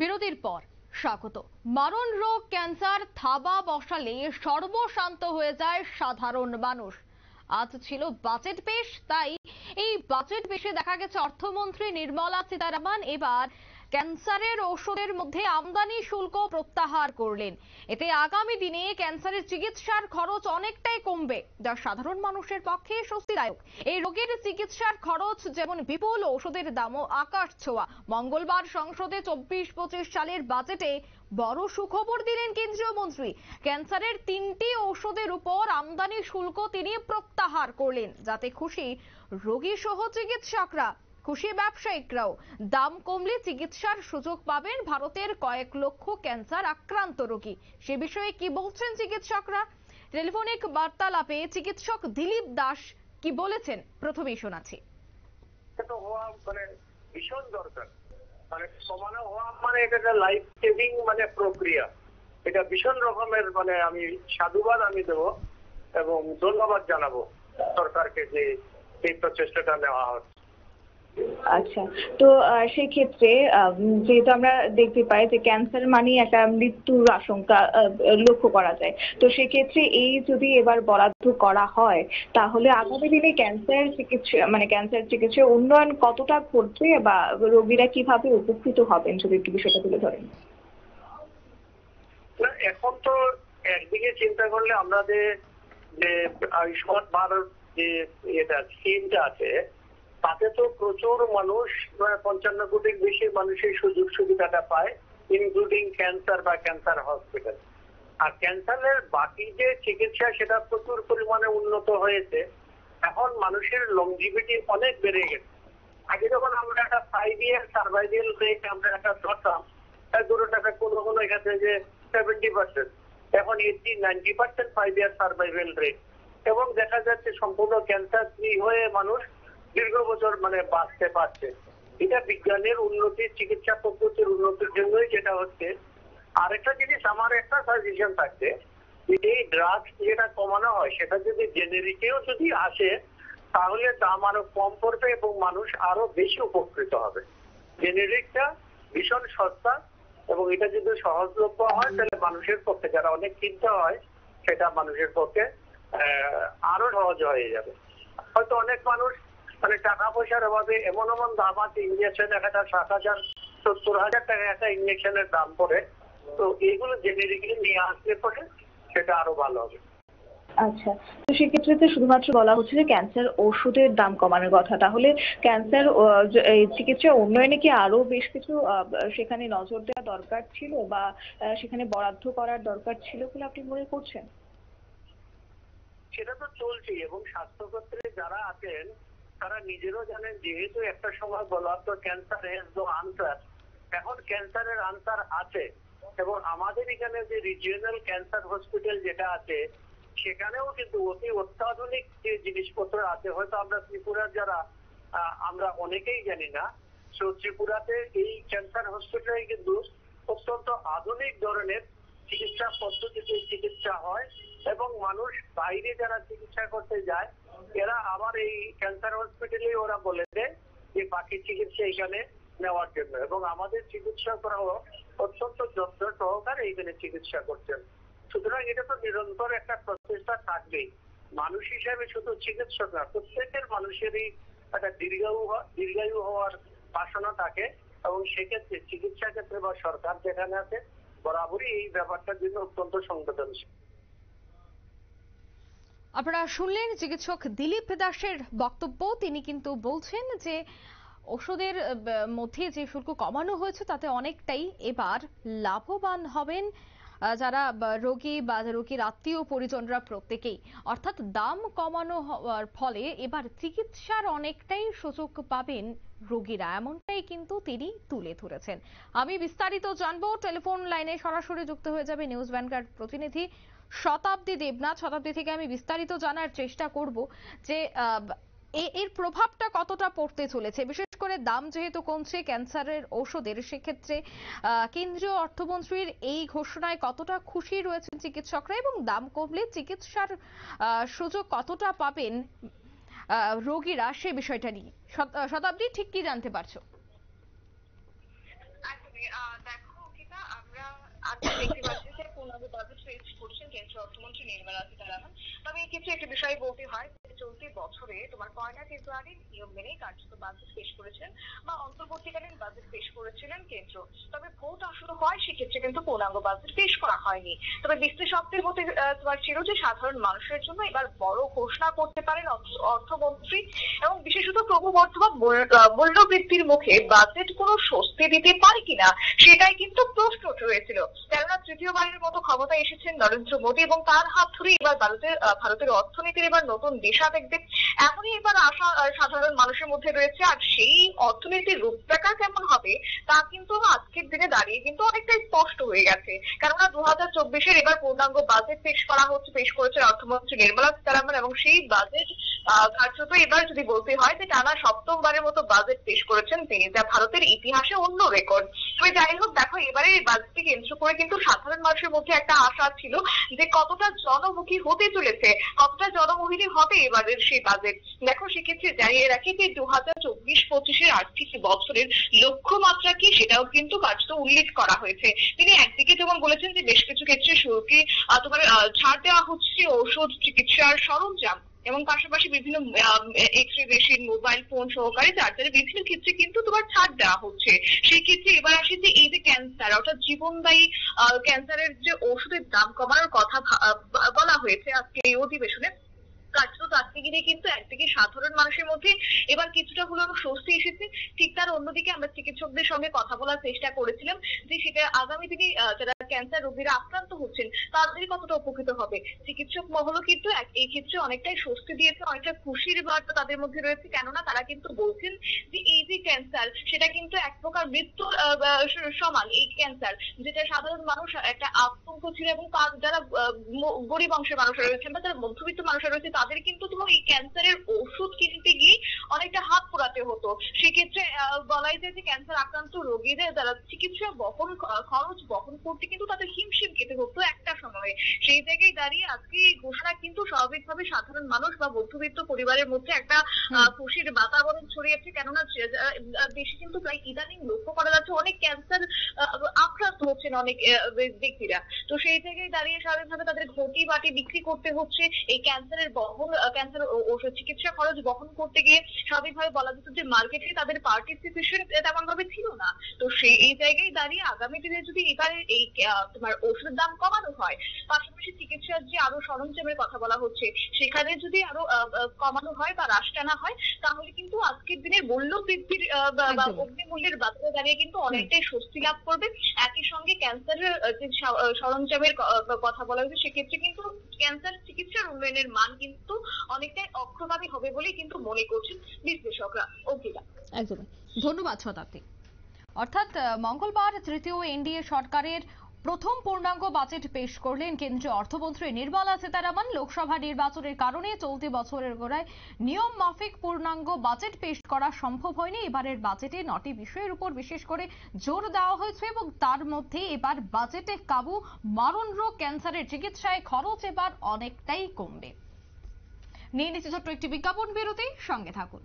বিরতির পর স্বাগত। মারণ রোগ ক্যান্সার থাবা বসালে সর্বশান্ত হয়ে যায় সাধারণ মানুষ। আজ ছিল বাজেট পেশ, তাই এই বাজেট পেশে দেখা গেছে অর্থমন্ত্রী নির্মলা সীতারামন এবার ক্যান্সারের ওষুধের মধ্যে আমদানি শুল্ক প্রত্যাহার করলেন। এতে আগামী দিনে ক্যান্সারের চিকিৎসার খরচ অনেকটাই কমবে, যা সাধারণ মানুষের পক্ষে স্বস্তিদায়ক। এই রোগের চিকিৎসার খরচ যেমন বিপুল, ওষুধের দামও আকাশ ছোঁয়া। মঙ্গলবার সংসদে 24-25 সালের বাজেটে বড় সুখবর দিলেন কেন্দ্রীয় মন্ত্রী। ক্যান্সারের 3টি ওষুধের উপর আমদানি শুল্ক তিনি প্রত্যাহার করলেন, যাতে খুশি রোগী সহ চিকিৎসকরা, খুশি ব্যবসায়িকরাও। দাম কমলে চিকিৎসার সুযোগ পাবেন ভারতের কয়েক লক্ষ ক্যান্সার আক্রান্ত রোগী। সে বিষয়ে কি বলছেন চিকিৎসকরা? টেলিফোনিক বার্তালাপে চিকিৎসক দিলীপ দাস কি বলেছেন প্রথমেই শোনাচ্ছি। ভীষণ দরকার, সমানে হওয়া এটা লাইফ সেভিং প্রক্রিয়া। এটা ভীষণ রকমের আমি সাধুবাদ দেবো এবং ধন্যবাদ জানাবো সরকারকে যে এই প্রচেষ্টাটা নেওয়া হচ্ছে। আচ্ছা, তো সেই ক্ষেত্রে যেহেতু আমরা দেখতে পাই যে ক্যান্সার মানে একটা মৃত্যুর আশঙ্কা লক্ষ্য করা যায়, তো সেক্ষেত্রে এই যদি এবার বরাদ্দ করা হয় তাহলে আগামী দিনে ক্যান্সার চিকিৎসার উন্নয়ন কতটা ঘটবে বা রোগীরা কিভাবে উপকৃত হবেন, যদি একটু বিষয়টা তুলে ধরেন। এখন তো একদিকে চিন্তা করলে আমাদের যে আয়ুষ্মান ভারত যে এটা স্কিমটা আছে, তাতে তো প্রচুর মানুষ, 55 কোটির বেশি মানুষের সুযোগ সুবিধাটা পায়, ইনক্লুডিং ক্যান্সার বা ক্যান্সার হসপিটাল। আর ক্যান্সারের বাকি যে চিকিৎসা সেটা প্রচুর পরিমাণে উন্নত হয়েছে। এখন মানুষের লংজিভিটি অনেক বেড়ে গেছে। আগে যখন আমরা একটা 5 ইয়ার সার্ভাইভাল রেট আমরা একটা ধরতাম, ধরুন একটা কোনো এখানে যে 70%, এখন 80-90% 5 ইয়ার সার্ভাইভাল রেট, এবং দেখা যাচ্ছে সম্পূর্ণ ক্যান্সার ফ্রি হয়ে মানুষ দীর্ঘ বছর বাঁচতে পারছে। এটা বিজ্ঞানের উন্নতি, চিকিৎসা পদ্ধতির উন্নতির জন্যই যেটা হচ্ছে। আরেকটা জিনিস আমার একটা সাজেশন থাকছে, এই ড্রাগস যেটা কমানো হয় সেটা যদি জেনেরিকেও যদি আসে তাহলে দাম আরো কম পড়বে এবং মানুষ আরো বেশি উপকৃত হবে। জেনেরিকটা ভীষণ সস্তা এবং এটা যদি সহজলভ্য হয় তাহলে মানুষের পক্ষে, যারা অনেক কিনতে হয়, সেটা মানুষের পক্ষে আরো সহজ হয়ে যাবে। হয়তো অনেক মানুষ টাকা পয়সার অভাবে এমন দাম আছে, ইঞ্জেকশন 60,000-70,000 টাকা একটা ইঞ্জেকশনের দাম পড়ে। তো এইগুলো জেনেরিক্যালি নিয়ে আসলে পরে সেটা আরো ভালো হবে। আচ্ছা, তো সেক্ষেত্রে তো শুধুমাত্র বলা হচ্ছে যে ক্যান্সার ওষুধের দাম কমানোর কথা, তাহলে ক্যান্সার চিকিৎসা উন্নয়নে কি আরো বেশ কিছু সেখানে নজর দেওয়া দরকার ছিল বা সেখানে বরাদ্দ করার দরকার ছিল বলে আপনি মনে করছেন? সেটা তো চলছে এবং স্বাস্থ্যক্ষেত্রে যারা আছেন তারা নিজেরও জানেন, যেহেতু একটা সময় বলা হতো ক্যান্সার হ্যাজ নো আনসার, এখন ক্যান্সারের আনসার আছে। এবং আমাদের এখানে যে রিজিওনাল ক্যান্সার হসপিটাল যেটা আছে সেখানেও কিন্তু অতি অত্যাধুনিক যে জিনিসপত্র আছে। হয়তো আমরা ত্রিপুরার যারা আমরা অনেকেই জানি না, ত্রিপুরাতে এই ক্যান্সার হসপিটালে কিন্তু অত্যন্ত আধুনিক ধরনের চিকিৎসা পদ্ধতিতে চিকিৎসা হয় এবং মানুষ বাইরে যারা চিকিৎসা করতে যায় এরা আবার এই ক্যান্সার হসপিটালে ওরা বলে দেয় যে বাকি চিকিৎসা এখানে নেওয়ার জন্য, এবং আমাদের চিকিৎসকরাও অত্যন্ত যত্ন সহকারে এইখানে চিকিৎসা করছেন। সুতরাং এটা তো নিরন্তর একটা প্রচেষ্টা থাকবেই। মানুষ হিসাবে শুধু চিকিৎসক না, প্রত্যেকের মানুষেরই একটা দীর্ঘায়ু হওয়ার বাসনা থাকে, এবং সেক্ষেত্রে চিকিৎসা ক্ষেত্রে বা সরকার যেখানে আছে বরাবরই এই ব্যাপারটার জন্য অত্যন্ত সংবেদনশীল। আপনারা শুনলেন চিকিৎসক দিলীপ দাসের বক্তব্য। তিনি কিন্তু বলছেন যে ওষুধের মধ্যে যে শুল্ক কমানো হয়েছে তাতে অনেকটাই এবার লাভবান হবেন যারা রোগী বা রোগীর আত্মীয় পরিজনরা, প্রত্যেকেই। অর্থাৎ দাম কমানো হওয়ার ফলে এবার চিকিৎসার অনেকটাই সুযোগ পাবেন রোগীরা, এমনটাই কিন্তু তিনি তুলে ধরেছেন। আমি বিস্তারিত জানবো। টেলিফোন লাইনে সরাসরি যুক্ত হয়ে যাবে নিউজ ভ্যানগার্ড প্রতিনিধি শতাব্দী দেবনাথ। শতাব্দী থেকে আমি বিস্তারিত জানার চেষ্টা করব যে এর প্রভাবটা কতটা পড়তে চলেছে, বিশেষ করে দাম যেহেতু কমছে ক্যান্সারের ওষুধের, সেক্ষেত্রে কেন্দ্রীয় অর্থমন্ত্রীর এই ঘোষণায় কতটা খুশি রয়েছেন চিকিৎসকরা এবং দাম কমলে চিকিৎসার সুযোগ কতটা পাবেন রোগীরা, সে বিষয়টা নিয়ে শতাব্দী ঠিক কি জানতে পারছো? দেখো, কেন্দ্রীয় অর্থমন্ত্রী নির্মলা সীতারামন। তবে এই ক্ষেত্রে একটি বিষয় বলতে হয় যে চলতি বছরে তোমার 1 ফেব্রুয়ারি নিয়ম মেনেই কার্যত বাজেট পেশ করেছেন বা অন্তর্বর্তীকালীন বাজেট পেশ করেছিলেন কেন্দ্র। তবে ভোট আসলে হয় সেক্ষেত্রে কিন্তু পূর্ণাঙ্গ বাজেট পেশ করা হয়নি। তবে বিশ্লেষকদের মতে তোমার ছিল যে সাধারণ মানুষের জন্য এবার বড় ঘোষণা করতে পারেন অর্থমন্ত্রী এবং বিশেষত ক্রমবর্ধমান মূল্যবৃদ্ধির মুখে বাজেট কোনো স্বস্তি দিতে পারে কিনা সেটাই কিন্তু প্রশ্ন রয়েছিল। কেননা তৃতীয়বারের মতো ক্ষমতায় এসেছেন নরেন্দ্র মোদী এবং তার হাত ধরে এবার ভারতের অর্থনীতির এবার নতুন দিশা দেখবে এমনই এবার আশা সাধারণ মানুষের মধ্যে রয়েছে। আর সেই অর্থনীতির রূপরেখা কেমন হবে তা কিন্তু আজকের দিনে দাঁড়িয়ে কিন্তু অনেকটাই স্পষ্ট হয়ে গেছে। কেননা 2024-এর এবার পূর্ণাঙ্গ বাজেট পেশ করেছেন অর্থমন্ত্রী নির্মলা সীতারামন এবং সেই বাজেট কার্যত এবার যদি বলতে হয় যে টানা সপ্তমবারের মতো বাজেট পেশ করেছেন তিনি, যা ভারতের ইতিহাসে অন্য রেকর্ড। তবে যাই হোক, দেখো এবারে এই বাজেটকে কেন্দ্র করে কিন্তু সাধারণ মানুষের মধ্যে একটা আশা ছিল যে কতটা জনমুখী হতে চলেছে, কতটা জনমোহিনী হবে এবারের সেই বাজেট। দেখো সেক্ষেত্রে জানিয়ে রাখি যে 2024-25-এর আর্থিক বছরের লক্ষ্যমাত্রা কি সেটাও কিন্তু কার্যত উল্লেখ করা হয়েছে। তিনি একদিকে যেমন বলেছেন যে বেশ কিছু ক্ষেত্রে শুল্কে তোমার ছাড় দেওয়া হচ্ছে ওষুধ, চিকিৎসার সরঞ্জাম এবং পাশাপাশি বিভিন্ন X ray machine, mobile phone সহকারে চার্জারের বিভিন্ন ক্ষেত্রে কিন্তু তোমার ছাড় দেওয়া হচ্ছে। সেই ক্ষেত্রে এবার আসে যে এই যে ক্যান্সার অর্থাৎ জীবনদায়ী ক্যান্সারের যে ওষুধের দাম কমানোর কথা বলা হয়েছে আজকে এই অধিবেশনে, কার্যত আজকে গিয়ে কিন্তু একদিকে সাধারণ মানুষের মধ্যে এবার কিছুটা হলেও স্বস্তি এসেছে। ঠিক তার অন্যদিকে আমরা চিকিৎসকদের সঙ্গে কথা বলার চেষ্টা করেছিলাম যে সেটা আগামী দিনে যারা ক্যান্সার রোগীরা আক্রান্ত হচ্ছেন তাদের কতটা উপকৃত হবে। চিকিৎসক মহলও কিন্তু এই ক্ষেত্রে অনেকটাই স্বস্তি দিয়েছে, অনেকটা খুশির বার্তা তাদের মধ্যে রয়েছে। কেননা তারা কিন্তু বলছেন যে এই যে ক্যান্সার সেটা কিন্তু এক প্রকার মৃত্যুর সমান। এই ক্যান্সার যেটা সাধারণ মানুষ একটা আতঙ্ক ছিল এবং যারা গরিব অংশের মানুষ রয়েছেন বা যারা মধ্যবিত্ত মানুষ রয়েছে তাদের কিন্তু তোমার এই ক্যান্সারের ওষুধ কিনতে গিয়ে অনেকটা হাত পোড়াতে হতো। সেক্ষেত্রে বলাই যায় যে ক্যান্সার আক্রান্ত রোগীদের যারা চিকিৎসা খরচ বহন করতে কিন্তু তাদের হিমশিম খেতে হতো একটা সময়ে। সেই জায়গায় দাঁড়িয়ে আজকে এই ঘোষণা কিন্তু স্বাভাবিকভাবে সাধারণ মানুষ বা মধ্যবিত্ত পরিবারের মধ্যে একটা খুশির বাতাবরণ ছড়িয়েছে। কেননা দেশে কিন্তু প্রায় ইদানিং লক্ষ্য করা যাচ্ছে অনেক ক্যান্সার আক্রান্ত হচ্ছেন অনেক ব্যক্তিরা। তো সেই জায়গায় দাঁড়িয়ে স্বাভাবিকভাবে তাদের ঘটি বাটি বিক্রি করতে হচ্ছে। এই ক্যান্সার ওষুধ চিকিৎসা খরচ বহন করতে গিয়ে স্বাভাবিকভাবে বলা যেত যে মার্কেটে তাদের পার্টিসিপেশন তেমন ভাবে ছিল না। তো এই জায়গায় দাঁড়িয়ে আগামী দিনে যদি এবারে এই তোমার ওষুধের দাম কমানো হয়, পাশাপাশি চিকিৎসার যে আরো সরঞ্জামের কথা বলা হচ্ছে সেখানে যদি আরো কমানো হয় বা হ্রাস টানা হয় তাহলে কিন্তু আজকের দিনের মূল্য বৃদ্ধির বা অগ্নিমূল্যের বাজারে দাঁড়িয়ে কিন্তু অনেকটাই স্বস্তি লাভ করবে। একই সঙ্গে ক্যান্সারের যে সরঞ্জামের কথা বলা হয়েছে সেক্ষেত্রে কিন্তু ক্যান্সার চিকিৎসার উন্নয়নের মান কিন্তু অনেকটাই অগ্রগামী হবে বলেই কিন্তু মনে করছেন বিশ্লেষকরা। অঙ্কিতা, একদমই ধন্যবাদ শতাব্দী। অর্থাৎ মঙ্গলবার তৃতীয় এনডিএ সরকারের প্রথম পূর্ণাঙ্গ বাজেট পেশ করলেন কেন্দ্রীয় অর্থমন্ত্রী নির্মলা সীতারামন। লোকসভা নির্বাচনের কারণে চলতি বছরের গোড়ায় নিয়ম মাফিক পূর্ণাঙ্গ বাজেট পেশ করা সম্ভব হয়নি। এবারের বাজেটে 9টি বিষয়ের উপর বিশেষ করে জোর দেওয়া হয়েছে এবং তার মধ্যে এবার বাজেটে কাবু মারণ রোগ ক্যান্সারের চিকিৎসায় খরচ এবার অনেকটাই কমবে। নিয়ে নিচ্ছে ছোট্ট একটি বিজ্ঞাপন বিরতি, সঙ্গে থাকুন।